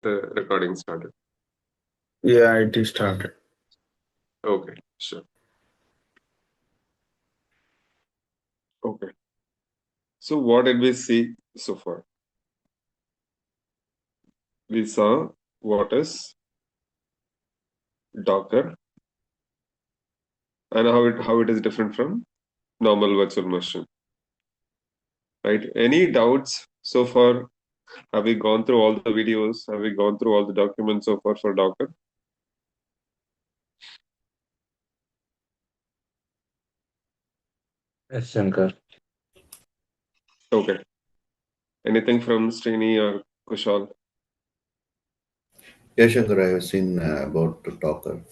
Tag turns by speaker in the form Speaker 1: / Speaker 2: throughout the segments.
Speaker 1: the recording started.
Speaker 2: Yeah, it is started.
Speaker 1: Okay, sure. Okay. So what did we see so far? We saw what is Docker and how it is different from normal virtual machine. Right? Any doubts so far? Have we gone through all the videos? Have we gone through all the documents so far for Docker?
Speaker 3: Yes, Shankar.
Speaker 1: Okay. Anything from Srini or Kushal?
Speaker 4: Yeah, Shankar, I have seen about Docker.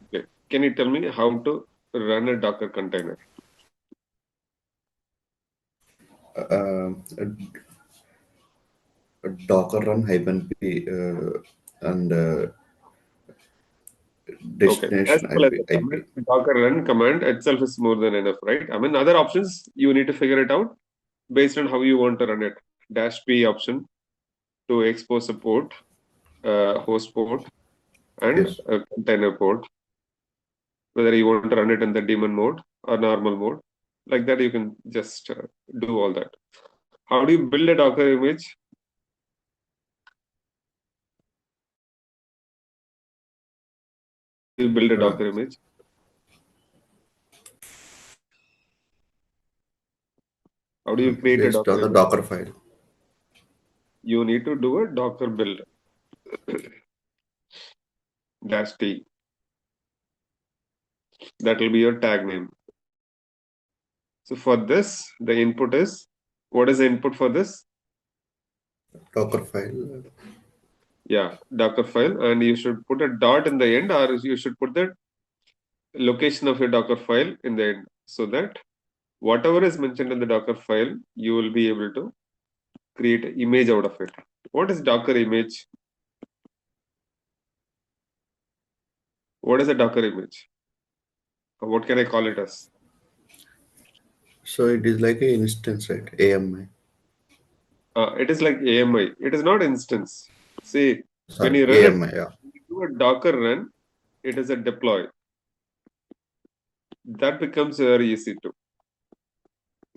Speaker 1: Okay. Can you tell me how to run a Docker container?
Speaker 4: A Docker run hyphen p and
Speaker 1: Okay, as
Speaker 4: destination
Speaker 1: simple as
Speaker 4: IP.
Speaker 1: that. I mean, Docker run command itself is more than enough, right? I mean, other options you need to figure it out based on how you want to run it. Dash P option to expose a port, host port, and
Speaker 4: Yes.
Speaker 1: a container port. Whether you want to run it in the daemon mode or normal mode, like that, you can just do all that. How do you build a Docker image? You build a
Speaker 4: Uh,
Speaker 1: Docker image. How do you create a
Speaker 4: Based
Speaker 1: Docker
Speaker 4: on the
Speaker 1: image?
Speaker 4: Docker file.
Speaker 1: You need to do a Docker build. Dash T. That will be your tag name. So for this, the input is, what is the input for this?
Speaker 4: Docker file.
Speaker 1: Yeah, Docker file, and you should put a dot in the end, or you should put the location of your Docker file in the end, so that whatever is mentioned in the Docker file, you will be able to create an image out of it. What is Docker image? What is a Docker image? What can I call it as?
Speaker 4: So it is like a instance, right? AMI.
Speaker 1: It is like AMI. It is not instance. See, when
Speaker 4: Sorry,
Speaker 1: you run
Speaker 4: AMI. Yeah.
Speaker 1: when you do a Docker run, it is a deploy. That becomes very easy to.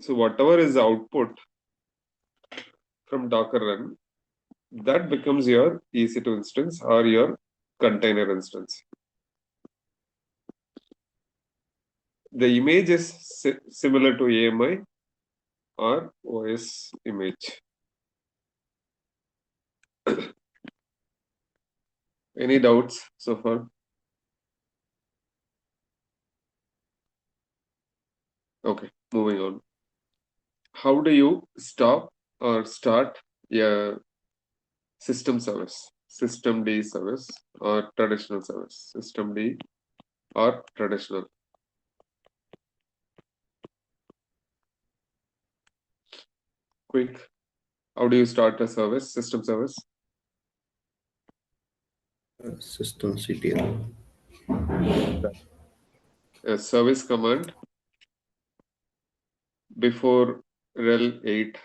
Speaker 1: So whatever is the output from Docker run, that becomes your EC2 instance or your container instance. The image is similar to AMI or OS image. Any doubts so far? Okay, moving on. How do you stop or start a system service? System D service or traditional service? System D or traditional? Quick. How do you start a service, system service?
Speaker 4: System CTL.
Speaker 1: A service command before rel 8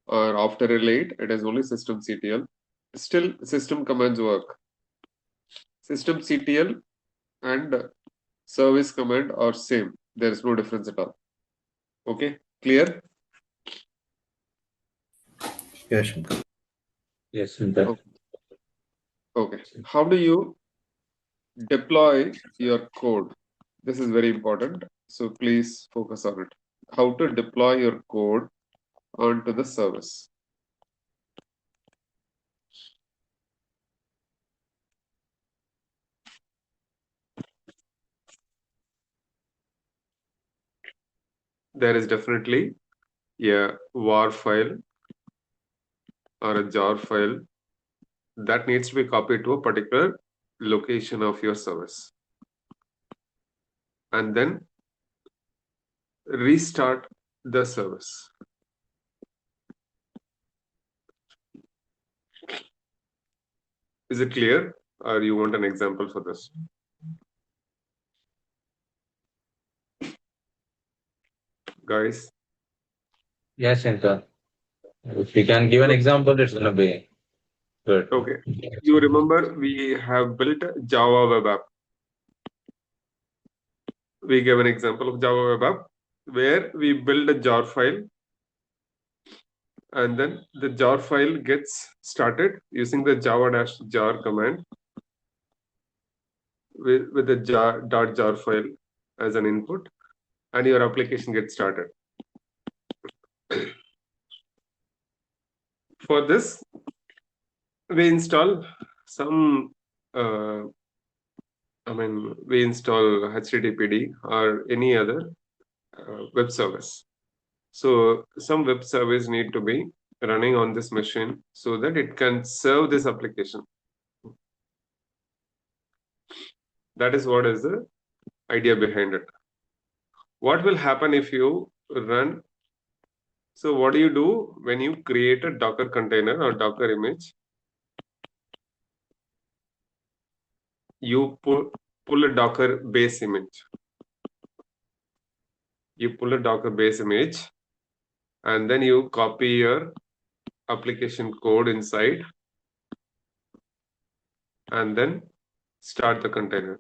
Speaker 1: or after rel 8, it is only system CTL. Still, system commands work. System CTL and service command are same. There is no difference at all. Okay, clear?
Speaker 4: Yeah, Shankar.
Speaker 3: Yes, Shankar.
Speaker 1: Okay. Okay. How do you deploy your code? This is very important. So please focus on it. How to deploy your code onto the service. There is definitely a war file or a jar file that needs to be copied to a particular location of your service. And then restart the service. Is it clear? Or you want an example for this? Guys,
Speaker 3: Yes, Shankar. If you can give an example, it's gonna be good.
Speaker 1: Okay. You remember we have built Java web app. We gave an example of Java web app where we build a jar file, and then the jar file gets started using the java-jar command with the jar file as an input, and your application gets started. For this, we install some we install HTTPD or any other web service. So some web service need to be running on this machine so that it can serve this application. That is what is the idea behind it. What will happen if you run? So what do you do when you create a Docker container or Docker image? You pull a Docker base image. You pull a Docker base image, and then you copy your application code inside, and then start the container.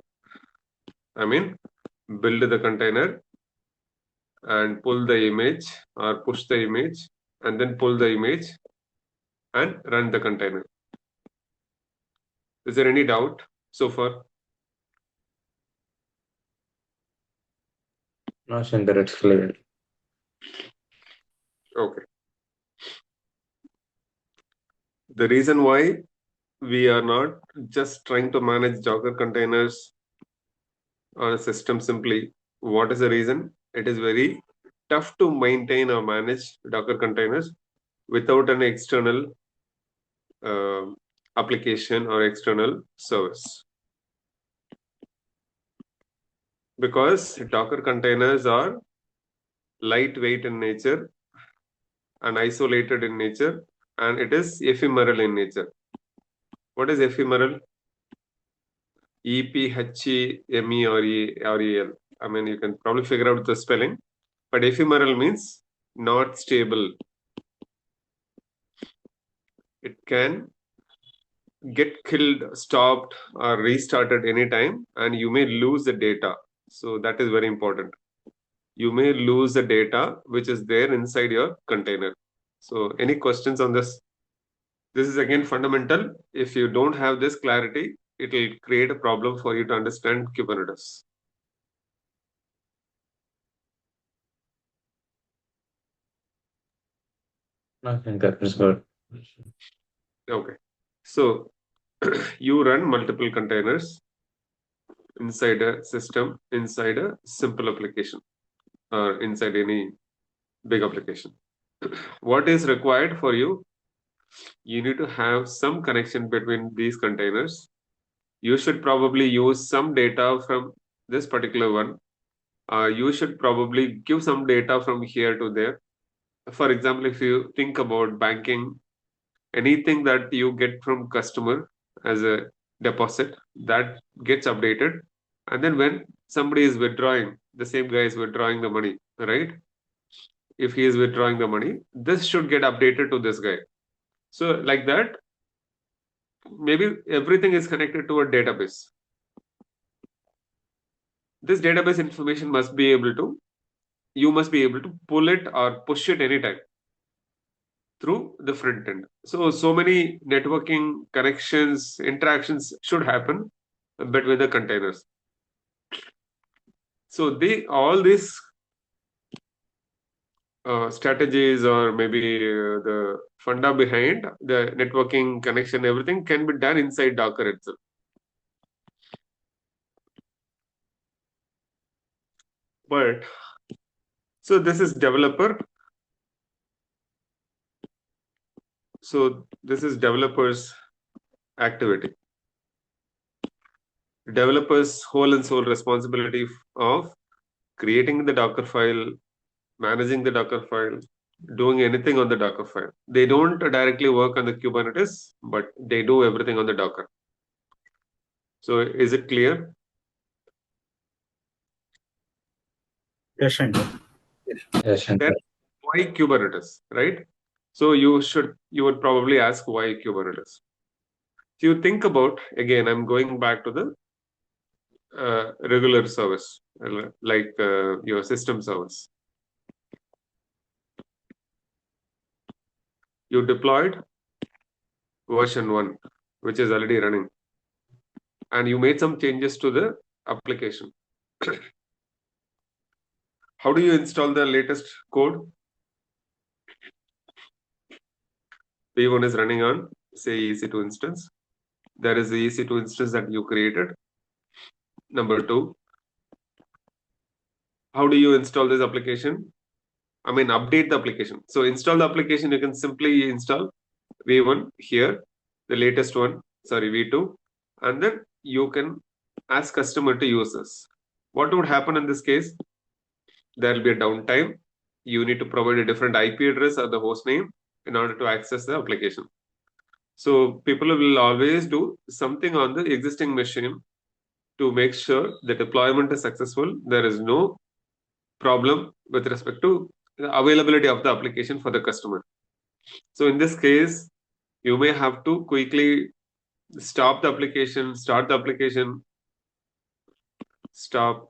Speaker 1: Build the container and pull the image or push the image, and then pull the image and run the container. Is there any doubt so far?
Speaker 3: No, Shankar, it's clear.
Speaker 1: Okay. The reason why we are not just trying to manage Docker containers on a system simply, what is the reason? It is very tough to maintain or manage Docker containers without an external application or external service. Because Docker containers are lightweight in nature and isolated in nature, and it is ephemeral in nature. What is ephemeral? EPHEMEREL. You can probably figure out the spelling, but ephemeral means not stable. It can get killed, stopped, or restarted anytime, and you may lose the data. So that is very important. You may lose the data which is there inside your container. So any questions on this? This is again fundamental. If you don't have this clarity, it will create a problem for you to understand Kubernetes.
Speaker 3: No, Shankar, it's good.
Speaker 1: Okay. So you run multiple containers inside a system, inside a simple application, or inside any big application. What is required for you? You need to have some connection between these containers. You should probably use some data from this particular one. You should probably give some data from here to there. For example, if you think about banking, anything that you get from customer as a deposit, that gets updated, and then when somebody is withdrawing, the same guy is withdrawing the money, right? If he is withdrawing the money, this should get updated to this guy. So like that, maybe everything is connected to a database. This database information you must be able to pull it or push it anytime through the front end. So many networking connections, interactions should happen between the containers. So all these strategies, or maybe the funda behind the networking connection, everything can be done inside Docker itself. But so this is developer. So this is developers activity. Developers whole and sole responsibility of creating the Docker file, managing the Docker file, doing anything on the Docker file. They don't directly work on the Kubernetes, but they do everything on the Docker. So is it clear?
Speaker 2: Yes, Shankar.
Speaker 3: Yes, Shankar.
Speaker 1: Then why Kubernetes, right? So you would probably ask why Kubernetes. So you think about, again, I'm going back to the regular service, like your system service. You deployed version 1, which is already running, and you made some changes to the application. How do you install the latest code? V1 is running on, say, EC2 instance. There is the EC2 instance that you created. Number 2, how do you install this application? I mean, update the application. So install the application, you can simply install V1 here, the latest one, sorry, V2, and then you can ask customer to use this. What would happen in this case? There will be a downtime. You need to provide a different IP address or the host name in order to access the application. So people will always do something on the existing machine to make sure the deployment is successful. There is no problem with respect to the availability of the application for the customer. So in this case, you may have to quickly stop the application, start the application, start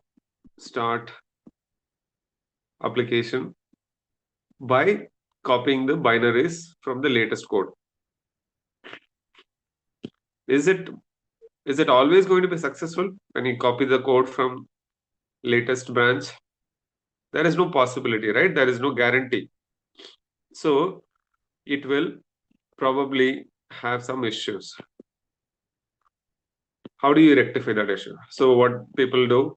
Speaker 1: application by copying the binaries from the latest code. Is it always going to be successful when you copy the code from latest branch? There is no possibility, right? There is no guarantee. So it will probably have some issues. How do you rectify that issue? So what people do,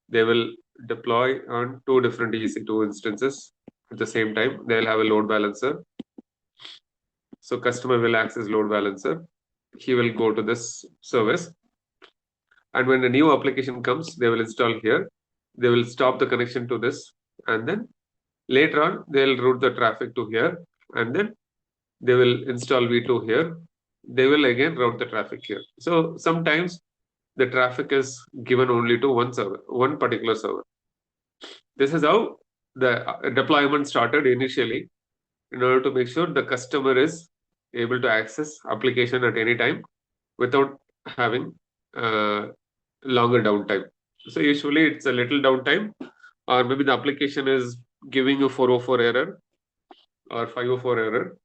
Speaker 1: they will deploy on 2 different EC2 instances at the same time. They'll have a load balancer. So customer will access load balancer. He will go to this service. And when a new application comes, they will install here. They will stop the connection to this. And then later on, they'll route the traffic to here. And then they will install V2 here. They will again route the traffic here. So sometimes the traffic is given only to one server, one particular server. This is how the deployment started initially, in order to make sure the customer is able to access application at any time without having longer downtime. So usually it's a little downtime, or maybe the application is giving a 404 error or 504 error,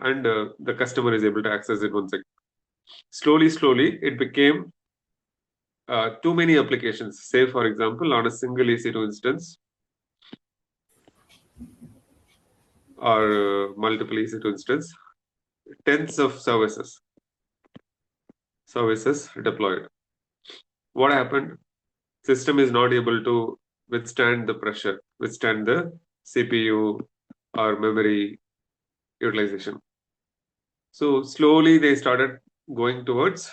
Speaker 1: and the customer is able to access it once again. Slowly, it became too many applications. Say, for example, on a single EC2 instance, or multiple EC2 instance, tens of services deployed. What happened? System is not able to withstand the pressure, withstand the CPU or memory utilization. So slowly they started going towards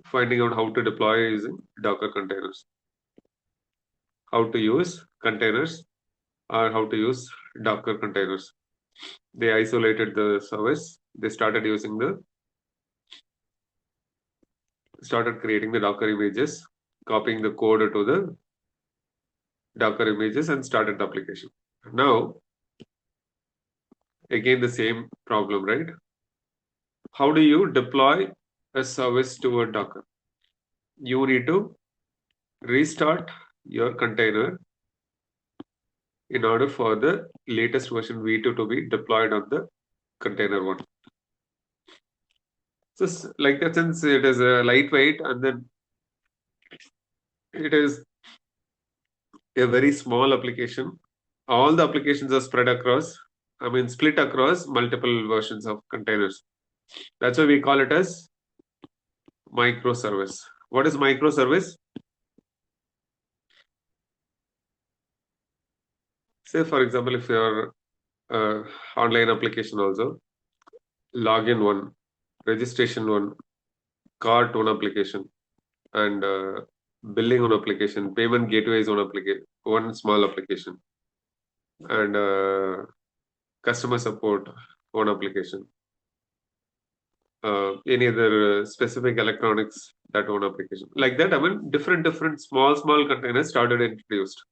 Speaker 1: finding out how to deploy using Docker containers, how to use containers, or how to use Docker containers. They isolated the service. They started creating the Docker images, copying the code to the Docker images, and started the application. Now, again, the same problem, right? How do you deploy a service to a Docker? You need to restart your container in order for the latest version V2 to be deployed on the container 1. So like that, since it is a lightweight, and then it is a very small application, all the applications are split across multiple versions of containers. That's why we call it as microservice. What is microservice? Say, for example, if your online application also, login 1, registration 1, cart 1 application, and billing 1 application, payment gateway is 1 application, 1 small application, and customer support 1 application. Any other specific electronics, that 1 application. Like that, different small containers started introduced.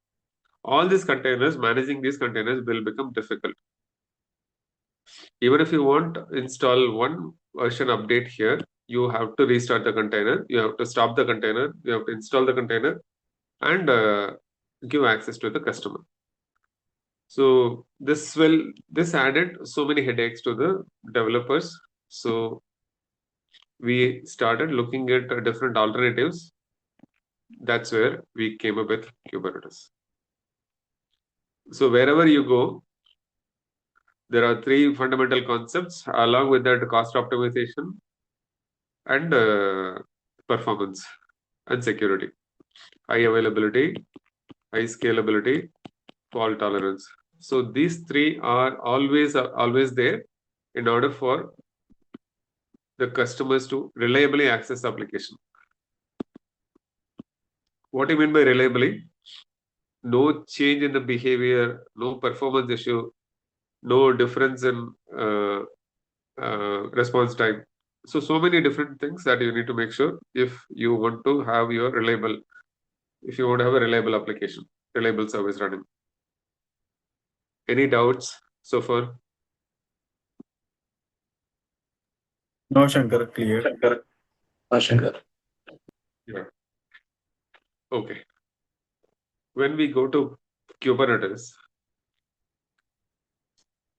Speaker 1: all these containers, managing these containers will become difficult. Even if you want to install one version update here, you have to restart the container, you have to stop the container, you have to install the container, and give access to the customer. So this added so many headaches to the developers. So we started looking at different alternatives. That's where we came up with Kubernetes. So wherever you go, there are three fundamental concepts. Along with that, cost optimization and performance and security, high availability, high scalability, fault tolerance. So these three are always there in order for the customers to reliably access the application. What do you mean by reliably? No change in the behavior, no performance issue, no difference in response time. So many different things that you need to make sure if you want to have a reliable application, reliable service running. Any doubts so far?
Speaker 2: No, Shankar, clear.
Speaker 3: Shankar.
Speaker 1: Yeah. Okay. When we go to Kubernetes,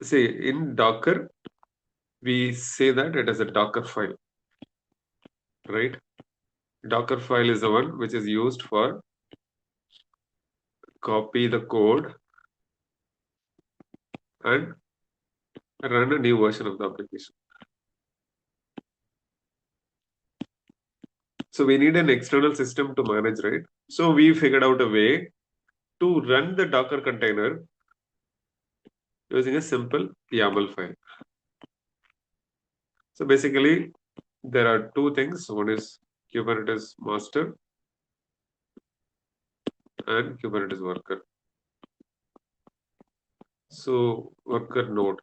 Speaker 1: see in Docker, we say that it is a Docker file, right? Docker file is the one which is used for copy the code and run a new version of the application. So we need an external system to manage, right? So we figured out a way to run the Docker container using a simple YAML file. So basically, there are two things. One is Kubernetes master and Kubernetes worker. So worker node.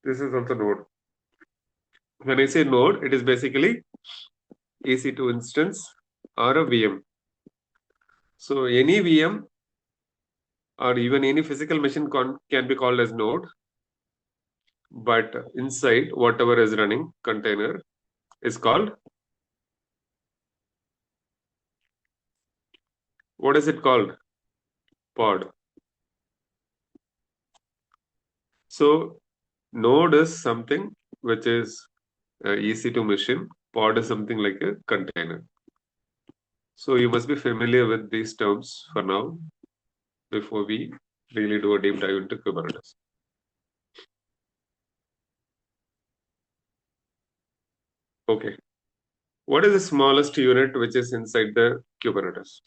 Speaker 1: This is also node. When I say node, it is basically EC2 instance or a VM. So any VM or even any physical machine can be called as node, but inside whatever is running container is called, what is it called? Pod. So node is something which is EC2 machine. Pod is something like a container. So you must be familiar with these terms for now before we really do a deep dive into Kubernetes. Okay. What is the smallest unit which is inside the Kubernetes?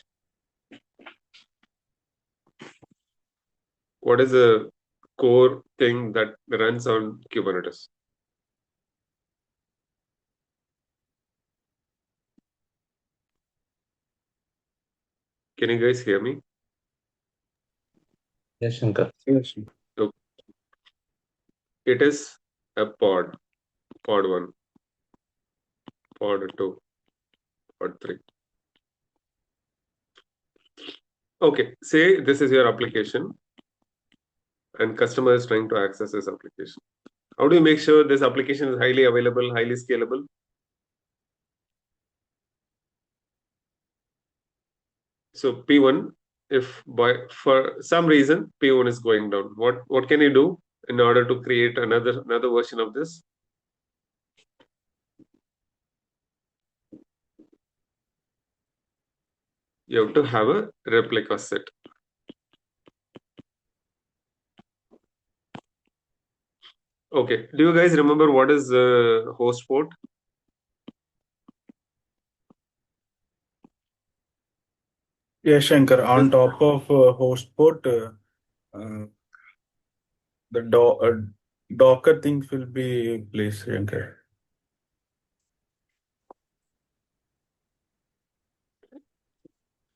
Speaker 1: What is the core thing that runs on Kubernetes? Can you guys hear me?
Speaker 3: Yes, Shankar.
Speaker 2: Yes.
Speaker 1: Okay. It is a pod 1, pod 2, pod 3. Okay, say this is your application and customer is trying to access this application. How do you make sure this application is highly available, highly scalable? So P1, if for some reason P1 is going down, what can you do in order to create another version of this? You have to have a replica set. Okay, do you guys remember what is host port?
Speaker 2: Yes, Shankar, on top of host port, the Docker things will be placed, Shankar.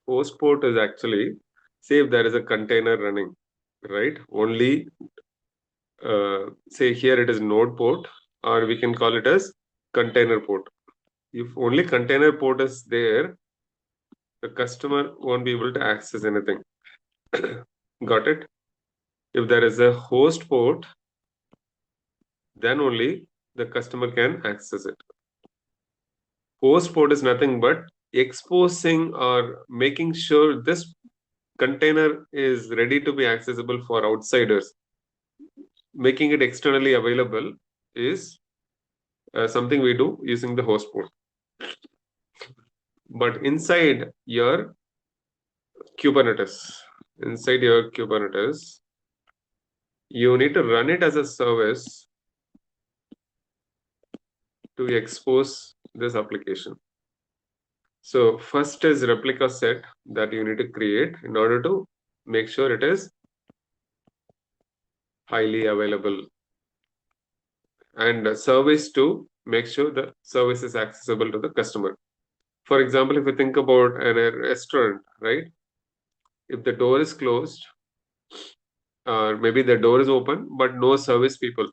Speaker 1: Host port is actually, say if there is a container running, right? Only say here it is node port, or we can call it as container port. If only container port is there, the customer won't be able to access anything. Got it? If there is a host port, then only the customer can access it. Host port is nothing but exposing or making sure this container is ready to be accessible for outsiders. Making it externally available is something we do using the host port. But inside your Kubernetes, you need to run it as a service to expose this application. So first is replica set that you need to create in order to make sure it is highly available, and a service to make sure the service is accessible to the customer. For example, if you think about a restaurant, right? If the door is closed, or maybe the door is open, but no service people.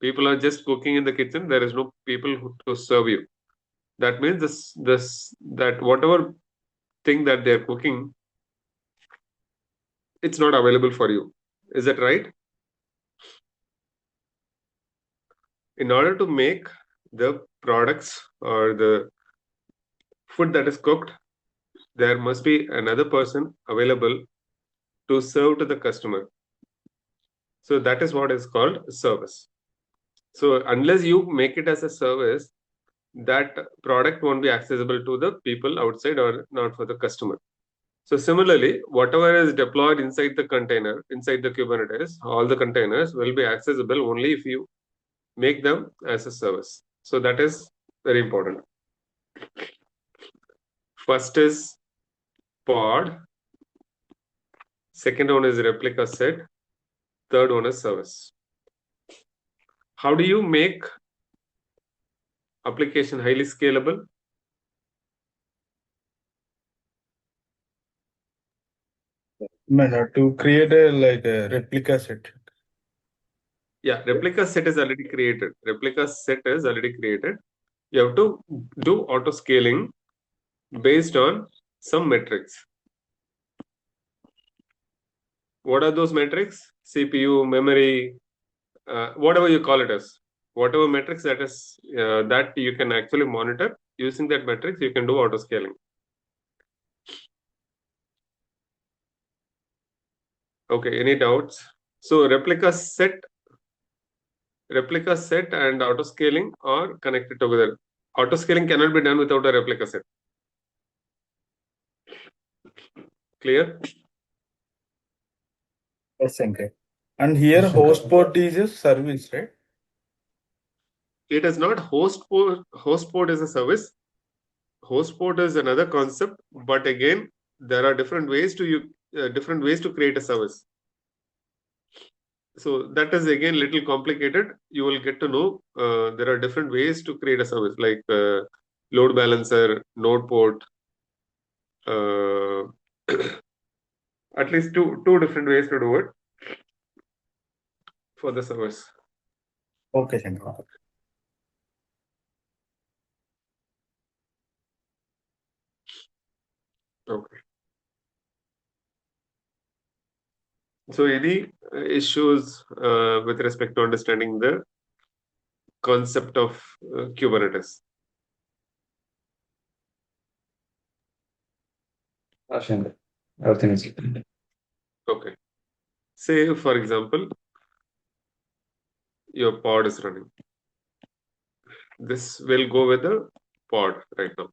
Speaker 1: People are just cooking in the kitchen. There is no people to serve you. That means that whatever thing that they're cooking, it's not available for you. Is that right? In order to make the products or the food that is cooked, there must be another person available to serve to the customer. So that is what is called service. So unless you make it as a service, that product won't be accessible to the people outside or not for the customer. So similarly, whatever is deployed inside the container, inside the Kubernetes, all the containers will be accessible only if you make them as a service. So that is very important. First is pod, second one is replica set, third one is service. How do you make application highly scalable?
Speaker 2: To create a replica set.
Speaker 1: Yeah, replica set is already created. You have to do auto scaling based on some metrics. What are those metrics? CPU, memory, whatever you call it as. Whatever metrics that you can actually monitor, using that metrics, you can do auto scaling. Okay, any doubts? So replica set and auto scaling are connected together. Auto scaling cannot be done without a replica set. Clear?
Speaker 2: Yes, Shankar. And here
Speaker 3: Yes,
Speaker 2: host
Speaker 3: Shankar.
Speaker 2: port is a service, right?
Speaker 1: It is not host port. Host port is a service. Host port is another concept, but again, there are different ways to create a service. So that is again little complicated. You will get to know there are different ways to create a service, like load balancer, node port. At least two different ways to do it for the service.
Speaker 2: Okay, Shankar.
Speaker 1: Okay. So any issues with respect to understanding the concept of Kubernetes?
Speaker 3: Shankar. Everything is clear.
Speaker 1: Okay. Say, for example, your pod is running. This will go with the pod right now.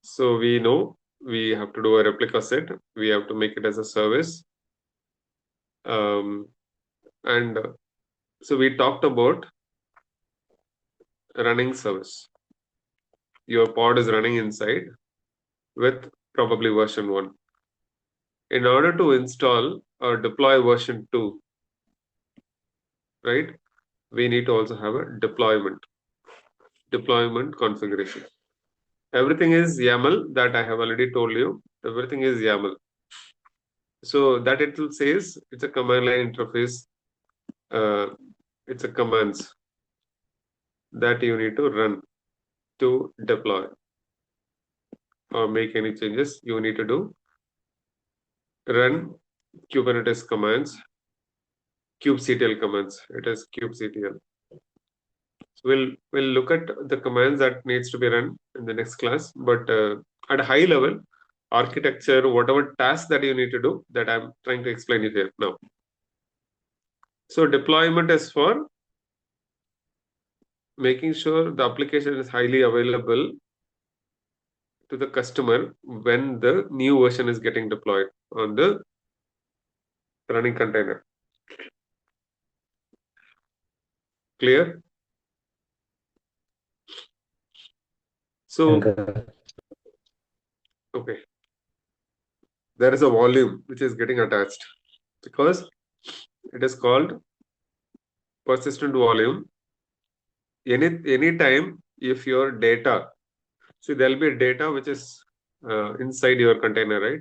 Speaker 1: So we know we have to do a replica set. We have to make it as a service. And so we talked about running service. Your pod is running inside with probably version 1. In order to install or deploy version 2, right, we need to also have a deployment configuration. Everything is YAML that I have already told you. Everything is YAML. So that it says it's a command line interface. It's a commands that you need to run to deploy or make any changes you need to do run Kubernetes commands, kubectl commands. It is kubectl. So we'll look at the commands that needs to be run in the next class. But at a high level, architecture, whatever task that you need to do, that I'm trying to explain it here now. So deployment is for making sure the application is highly available to the customer when the new version is getting deployed on the running container. Clear? So,
Speaker 3: Shankar.
Speaker 1: okay, there is a volume which is getting attached because it is called persistent volume. Any time if your data, see there'll be data which is inside your container, right?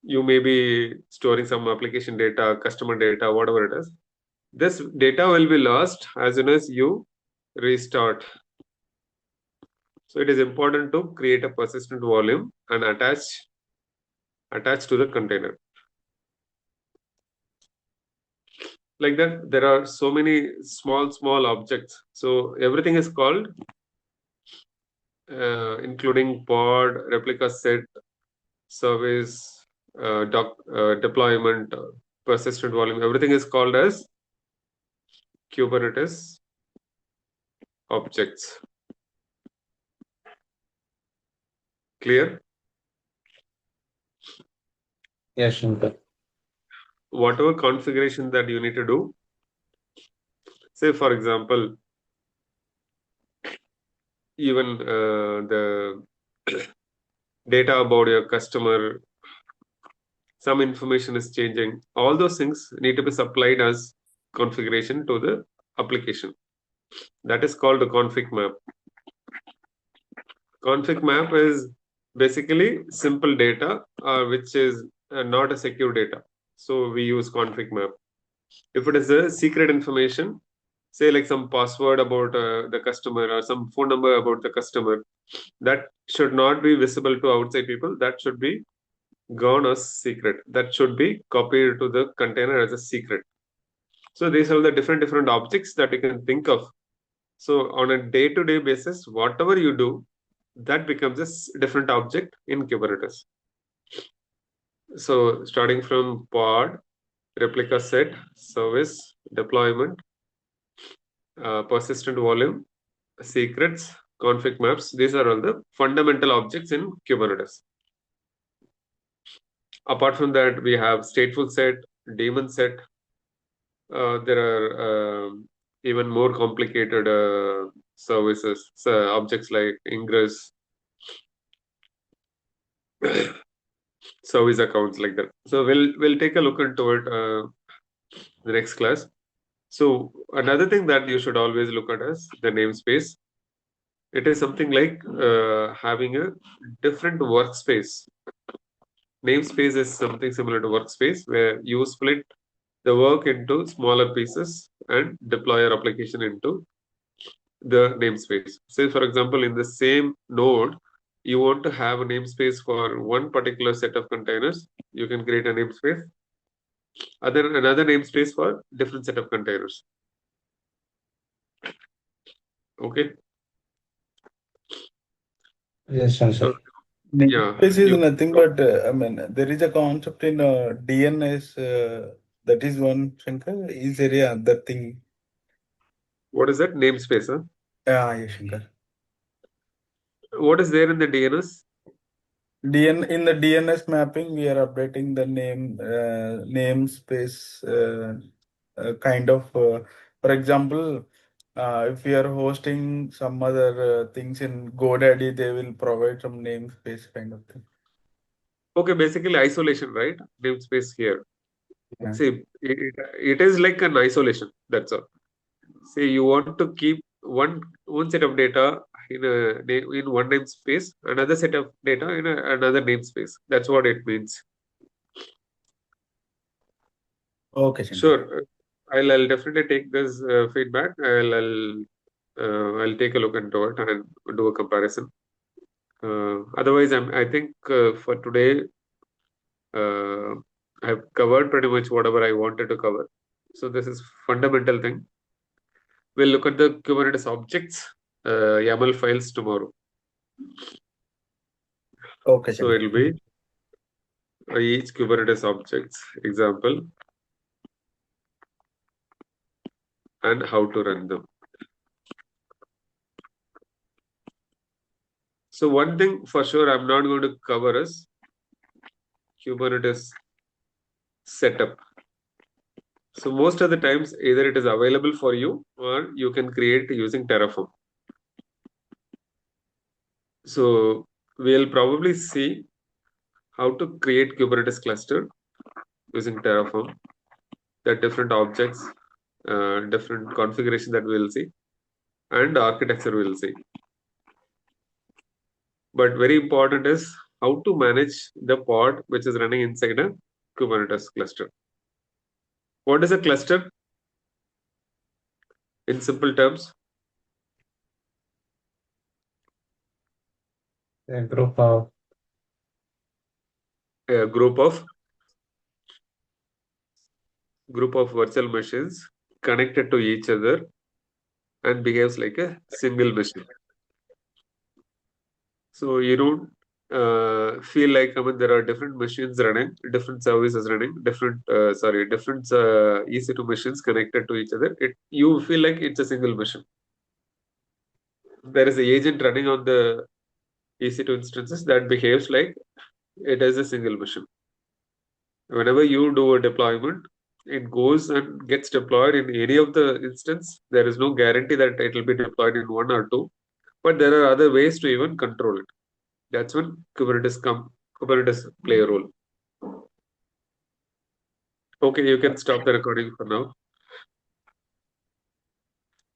Speaker 1: You may be storing some application data, customer data, whatever it is. This data will be lost as soon as you restart. So it is important to create a persistent volume and attach to the container. Like that, there are so many small objects. So everything is called, including pod, replica set, service, deployment, persistent volume. Everything is called as Kubernetes objects. Clear?
Speaker 3: Yes, Shankar.
Speaker 1: Whatever configuration that you need to do, say for example, even the data about your customer, some information is changing, all those things need to be supplied as configuration to the application. That is called a config map. Config map is basically simple data which is not a secure data. So we use config map. If it is a secret information, say like some password about the customer or some phone number about the customer, that should not be visible to outside people. That should be gone as secret. That should be copied to the container as a secret. So these are the different objects that you can think of. So on a day-to-day basis, whatever you do, that becomes a different object in Kubernetes. So starting from pod, replica set, service, deployment, persistent volume, secrets, config maps. These are all the fundamental objects in Kubernetes. Apart from that, we have stateful set, daemon set. There are even more complicated services, objects like ingress, service accounts like that. So we'll take a look into it the next class. So another thing that you should always look at is the namespace. It is something like having a different workspace. Namespace is something similar to workspace where you split the work into smaller pieces and deploy your application into the namespace. Say, for example, in the same node, you want to have a namespace for one particular set of containers. You can create a namespace, another namespace for different set of containers. Okay.
Speaker 3: Yes, Shankar.
Speaker 1: So yeah,
Speaker 2: Namespace is nothing but, I mean, there is a concept in DNS, that is one, Shankar. Is there a other thing?
Speaker 1: what is that namespace? Huh?
Speaker 2: Yes, Shankar.
Speaker 1: What is there in the DNS?
Speaker 2: In the DNS mapping, we are updating the namespace, kind of. For example, if we are hosting some other things in GoDaddy, they will provide some namespace kind of thing.
Speaker 1: Okay, basically isolation, right? Namespace here.
Speaker 2: Yeah.
Speaker 1: See, it is like an isolation. That's all. Say you want to keep one set of data in one namespace, another set of data in another namespace. That's what it means.
Speaker 2: Okay, Shankar.
Speaker 1: Sure, I'll definitely take this feedback. I'll take a look into it and do a comparison. Otherwise, I think for today I have covered pretty much whatever I wanted to cover. So this is fundamental thing. We'll look at the Kubernetes objects, YAML files tomorrow.
Speaker 2: Okay,
Speaker 1: So
Speaker 2: Chandra.
Speaker 1: it'll be each Kubernetes objects example and how to run them. So one thing for sure I'm not going to cover is Kubernetes setup. So most of the times either it is available for you or you can create using Terraform. So we'll probably see how to create Kubernetes cluster using Terraform. There are different objects, different configuration that we'll see, and architecture we'll see. But very important is how to manage the pod which is running inside a Kubernetes cluster. What is a cluster? In simple terms,
Speaker 3: A group of
Speaker 1: a group of virtual machines connected to each other and behaves like a single machine. So you don't feel like, I mean, there are different machines running, different services running, different EC2 machines connected to each other. You feel like it's a single machine. There is an agent running on the EC2 instances that behaves like it is a single machine. Whenever you do a deployment, it goes and gets deployed in any of the instance. There is no guarantee that it will be deployed in one or two, but there are other ways to even control it. That's when Kubernetes Kubernetes play a role. Okay, you can stop the recording for now.